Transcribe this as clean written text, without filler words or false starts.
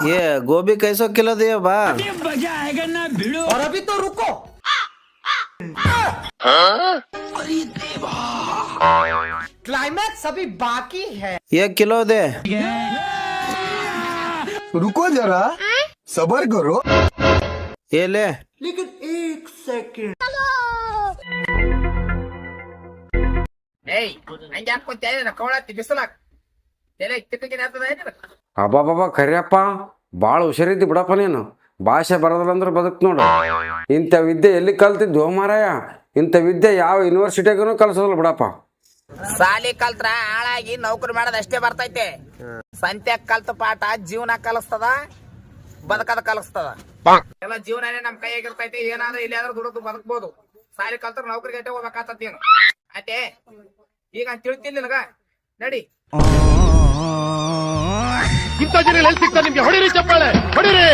ये गोभी कैसो किलो दिए बा? मजा आएगा ना भिड़ो। और अभी तो रुको। क्लाइमैक्स अभी बाकी है। 1 किलो दे। रुको जरा, सबर करो। ये ले। लेकिन एक सेकंड। ಹಂಗೆ ಹಾಕೊಂತ ಕವಳತ್ತಿ ಬಿಸಲಾಕ್ ಅಬ್ಬಾಬಾಬಾ ಕರಿಯಪ್ಪ ಭಾಳ ಹುಷಾರಿದ್ದಿ ಬಿಡಪ್ಪ ನೀನು. ಭಾಷೆ ಬರೋದಿಲ್ಲ ಅಂದ್ರೆ ಬದುಕ್ ನೋಡು. ಇಂಥ ವಿದ್ಯೆ ಎಲ್ಲಿ ಕಲ್ತಿದ್ದು ಮಾರಾಯ? ಇಂಥ ವಿದ್ಯೆ ಯಾವ ಯೂನಿವರ್ಸಿಟಿಗೂ ಕಲ್ಸೋದಿಲ್ಲ ಬಿಡಪ್ಪ. ಸಾಲಿ ಕಲ್ತ್ರ ಹಾಳಾಗಿ ನೌಕರಿ ಮಾಡೋದ್ ಅಷ್ಟೇ ಬರ್ತೈತೆ. ಸಂತ್ಯಾಗ ಕಲ್ತ ಪಾಠ ಜೀವನ ಕಲಿಸ್ತದ, ಬದುಕದ ಕಲಿಸ್ತದ. ಎಲ್ಲ ಜೀವನನೇ ನಮ್ ಕೈಯಾಗಿರ್ತೈತಿ. ಏನಾದ್ರೂ ಇಲ್ಲಿ ಆದ್ರೂ ದುಡಿದು ಬದುಕ್ಬೋದು. ಸಾಲಿ ಕಲ್ತ್ರ ನೌಕರಿ ಗಟ್ಟೆ ಹೋಗ್ಬೇಕಾಗ್ತೇನು ಆಯ್ತೆ. ಈಗ ತಿಳ್ತಿಲ್ಲ ನಿನಗ ನಡಿ. ಇಂಥ ಜನ ಎಲ್ಲಿ ಸಿಗ್ತಾರೆ ನಿಮ್ಗೆ? ಹೊಡಿರಿ ಚಪ್ಪಾಳೆ ಹೊಡಿರಿ.